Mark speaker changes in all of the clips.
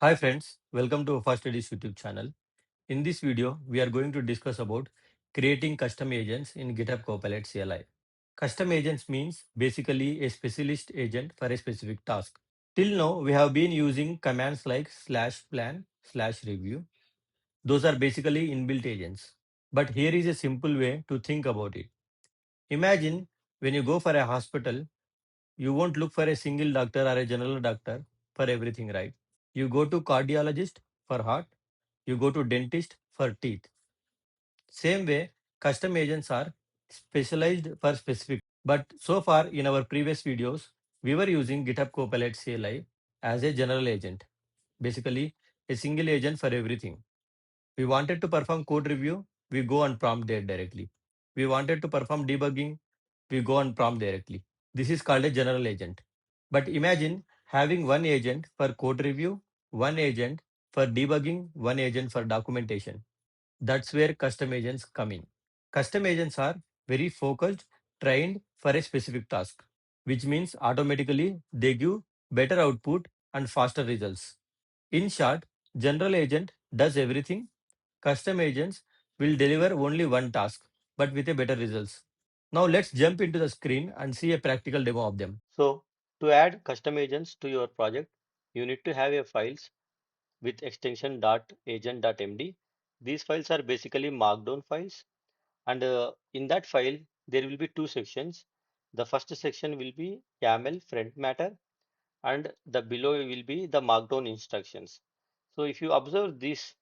Speaker 1: Hi friends, welcome to Fast Studies YouTube channel. In this video, we are going to discuss about creating custom agents in GitHub Copilot CLI. Custom agents means basically a specialist agent for a specific task. Till now, we have been using commands like /plan, /review. Those are basically inbuilt agents. But here is a simple way to think about it. Imagine when you go for a hospital, you won't look for a single doctor or a general doctor for everything, right? You go to cardiologist for heart, you go to dentist for teeth. Same way, custom agents are specialized for specific. But so far in our previous videos, we were using GitHub Copilot CLI as a general agent, basically a single agent for everything. We wanted to perform code review, we go and prompt there directly. We wanted to perform debugging, we go and prompt directly. This is called a general agent. But imagine having one agent for code review, one agent for debugging, one agent for documentation. That's where custom agents come in. Custom agents are very focused, trained for a specific task, which means automatically they give better output and faster results. In short, general agent does everything. Custom agents will deliver only one task, but with a better results. Now let's jump into the screen and see a practical demo of them. So to add custom agents to your project, you need to have a files with extension .agent.md. These files are basically markdown files, and in that file there will be two sections. The first section will be YAML front matter, and the below will be the markdown instructions. So if you observe this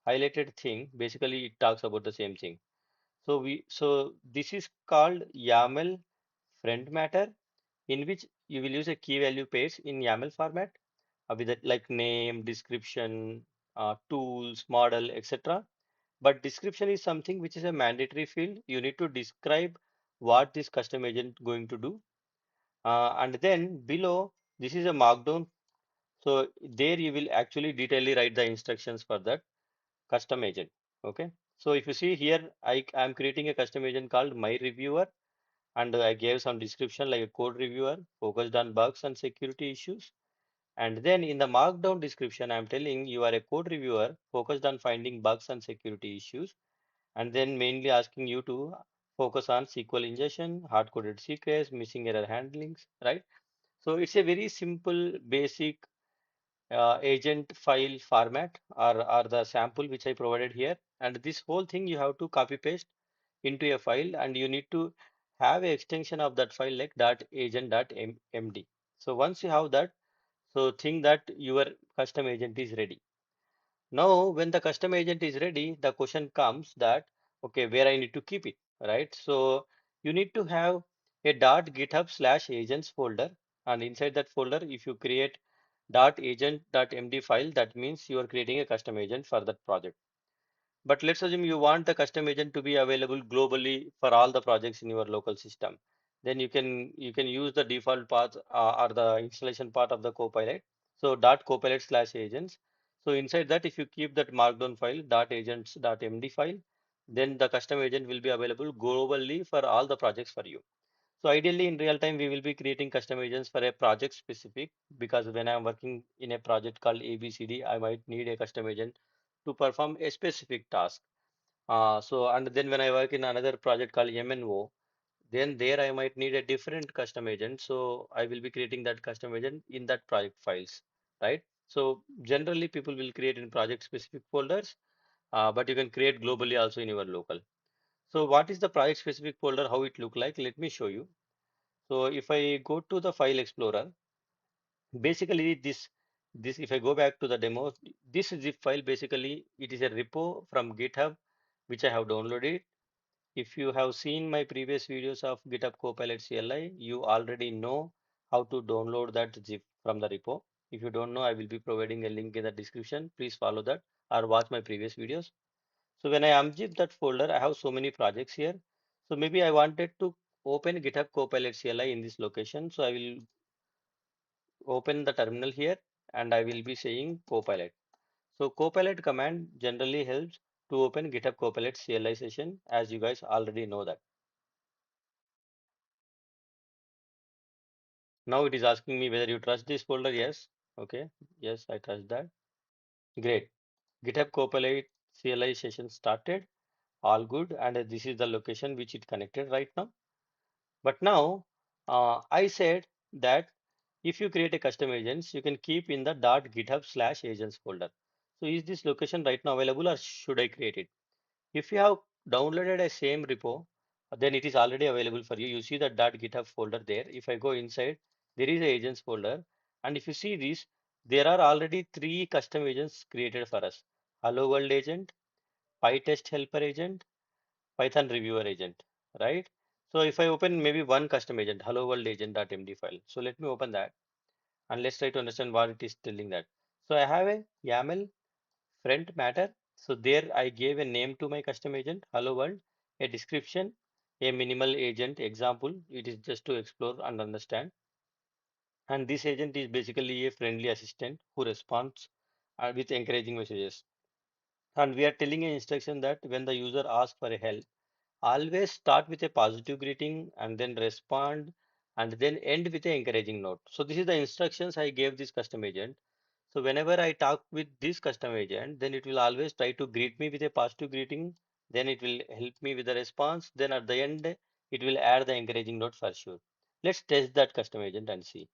Speaker 1: highlighted thing, basically it talks about the same thing. So this is called YAML front matter, in which you will use a key value pairs in YAML format with it like name, description, tools, model, etc. But description is something which is a mandatory field. You need to describe what this custom agent going to do. And then below, this is a markdown. So there you will actually detailedly write the instructions for that custom agent. Okay. So if you see here, I am creating a custom agent called my reviewer, and I gave some description like a code reviewer focused on bugs and security issues. And then in the markdown description, I'm telling you are a code reviewer focused on finding bugs and security issues, and then mainly asking you to focus on SQL ingestion, hard-coded secrets, missing error handlings, right? So it's a very simple, basic agent file format, or the sample which I provided here. And this whole thing you have to copy paste into a file, and you need to have an extension of that file like .agent.md. So once you have that, so think that your custom agent is ready. Now, when the custom agent is ready, the question comes that, okay, where I need to keep it, right? So you need to have a .github/agents folder, and inside that folder, if you create .agent.md file, that means you are creating a custom agent for that project. But let's assume you want the custom agent to be available globally for all the projects in your local system. Then you can use the default path or the installation part of the Copilot. So .copilot/agents. So inside that, if you keep that markdown file .agents.md file, then the custom agent will be available globally for all the projects for you. So ideally, in real time, we will be creating custom agents for a project specific, because when I'm working in a project called ABCD, I might need a custom agent to perform a specific task. And then when I work in another project called MNO, then there I might need a different custom agent. So I will be creating that custom agent in that project files, right? So generally, people will create in project specific folders, but you can create globally also in your local. So what is the project specific folder? How it look like? Let me show you. So if I go to the file explorer, basically this if I go back to the demo, this zip file basically it is a repo from GitHub which I have downloaded. If you have seen my previous videos of GitHub Copilot CLI, you already know how to download that zip from the repo. If you don't know, I will be providing a link in the description. Please follow that or watch my previous videos. So when I unzip that folder, I have so many projects here. So maybe I wanted to open GitHub Copilot CLI in this location. So I will open the terminal here, and I will be saying Copilot. So Copilot command generally helps to open GitHub Copilot CLI session, as you guys already know that. Now it is asking me whether you trust this folder. Yes. Okay. Yes, I trust that.
Speaker 2: Great. GitHub Copilot CLI session started. All good. And this is the location which it connected right now. But now I said that if you create a custom agents, you can keep in the .github/agents folder. So is this location right now available or should I create it? If you have downloaded a same repo, then it is already available for you. You see the .github folder there. If I go inside, there is a agents folder. And if you see this, there are already three custom agents created for us. Hello World agent, PyTest helper agent, Python reviewer agent, right? So if I open maybe one custom agent, hello world agent.md file. So let me open that and let's try to understand what it is telling that. So I have a YAML front matter. So there I gave a name to my custom agent, hello world, a description, a minimal agent example. It is just to explore and understand. And this agent is basically a friendly assistant who responds with encouraging messages. And we are telling an instruction that when the user asks for a help, always start with a positive greeting and then respond and then end with an encouraging note. So this is the instructions I gave this custom agent. So whenever I talk with this custom agent, then it will always try to greet me with a positive greeting. Then it will help me with the response. Then at the end, it will add the encouraging note for sure. Let's test that custom agent and see.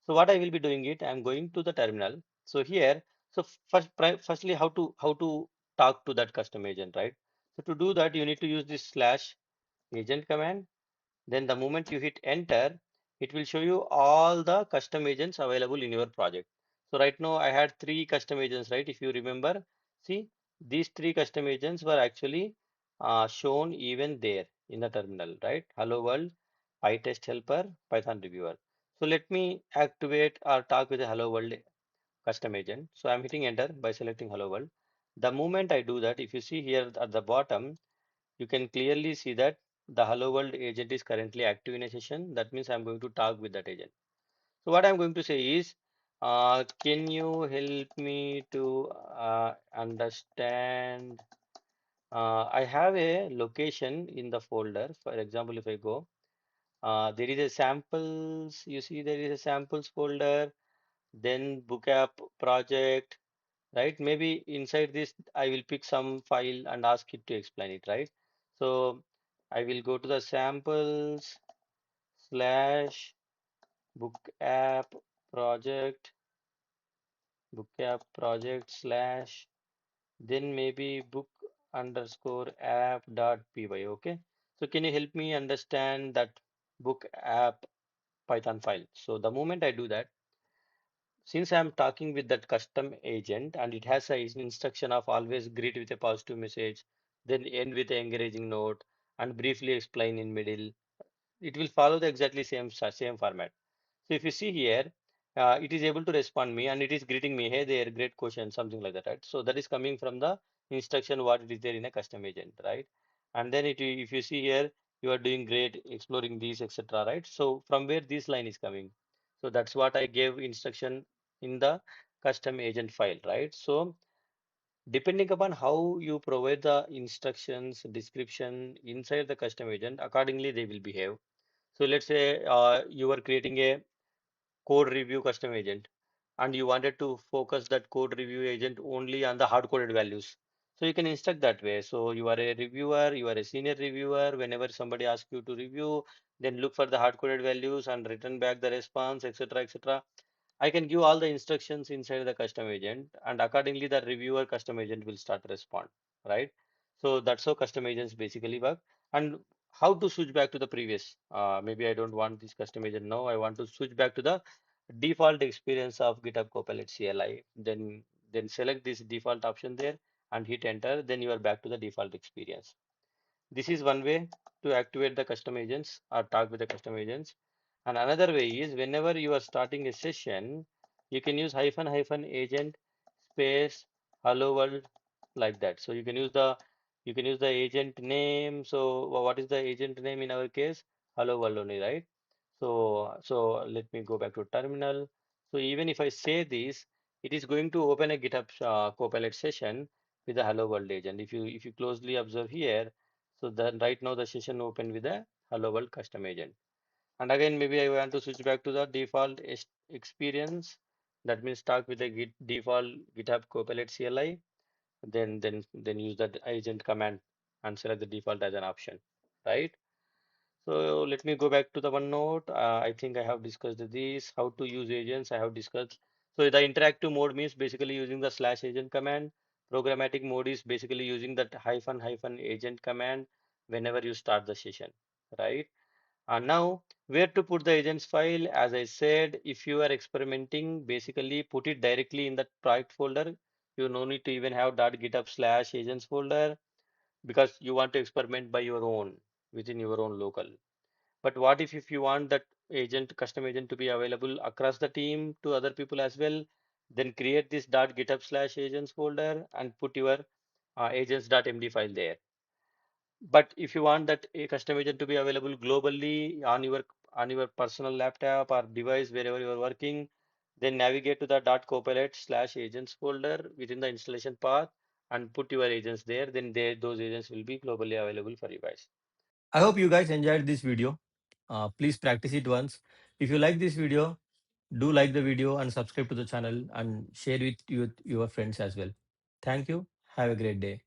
Speaker 2: So what I will be doing it, I'm going to the terminal. So here, so firstly, how to talk to that custom agent, right? So to do that, you need to use this slash agent command. Then the moment you hit enter, it will show you all the custom agents available in your project. So right now I had three custom agents, right? If you remember, see these three custom agents were actually shown even there in the terminal, right? Hello world, PyTest helper, Python reviewer. So let me activate or talk with a hello world custom agent. So I'm hitting enter by selecting hello world. The moment I do that, if you see here at the bottom, you can clearly see that the hello world agent is currently active in a session. That means I'm going to talk with that agent. So what I'm going to say is, can you help me to understand? I have a location in the folder. For example, if I go, there is a samples. You see, there is a samples folder. Then book app project, right? Maybe inside this, I will pick some file and ask it to explain it, right? So I will go to the samples slash book app project, book app project slash, then maybe book underscore app dot py. Okay. So can you help me understand that book app Python file? So the moment I do that, since I'm talking with that custom agent and it has a instruction of always greet with a positive message, then end with an encouraging note and briefly explain in middle, it will follow the exactly same format. So if you see here, it is able to respond me and it is greeting me, hey there, great question, something like that, right? So that is coming from the instruction what it is there in a custom agent, right? And then if you see here, you are doing great, exploring these, etc., right? So from where this line is coming. So that's what I gave instruction in the custom agent file, right? So depending upon how you provide the instructions, description inside the custom agent, accordingly they will behave. So let's say you are creating a code review custom agent and you wanted to focus that code review agent only on the hard coded values. So you can instruct that way. So you are a reviewer, you are a senior reviewer. Whenever somebody asks you to review, then look for the hard coded values and return back the response, etc., etc. I can give all the instructions inside the custom agent, and accordingly, the reviewer custom agent will start to respond, right? So that's how custom agents basically work. And how to switch back to the previous? Maybe I don't want this custom agent now. I want to switch back to the default experience of GitHub Copilot CLI. Then select this default option there and hit enter. Then you are back to the default experience. This is one way to activate the custom agents or talk with the custom agents. And another way is whenever you are starting a session, you can use hyphen hyphen agent space hello world like that. So you can use the agent name. So what is the agent name in our case? Hello world only, right? So let me go back to terminal. So even if I say this, it is going to open a GitHub Copilot session with the hello world agent. If you closely observe here, so then right now the session open with a hello world custom agent. And again, maybe I want to switch back to the default experience. That means start with the default GitHub Copilot CLI, then use that agent command and select the default as an option, right? So let me go back to the OneNote. I think I have discussed this. How to use agents, I have discussed. So the interactive mode means basically using the slash agent command. Programmatic mode is basically using that hyphen hyphen agent command whenever you start the session, right? And now where to put the agents file? As I said, if you are experimenting, basically put it directly in that project folder. You no need to even have .github slash agents folder because you want to experiment by your own within your own local. But what if you want that agent, custom agent to be available across the team to other people as well? Then create this .github slash agents folder and put your agents.md file there. But if you want that a custom agent to be available globally on your personal laptop or device wherever you are working, then navigate to the .copilot slash agents folder within the installation path and put your agents there. Then those agents will be globally available for you guys.
Speaker 1: I hope you guys enjoyed this video. Please practice it once. If you like this video, do like the video and subscribe to the channel and share it with your friends as well. Thank you. Have a great day.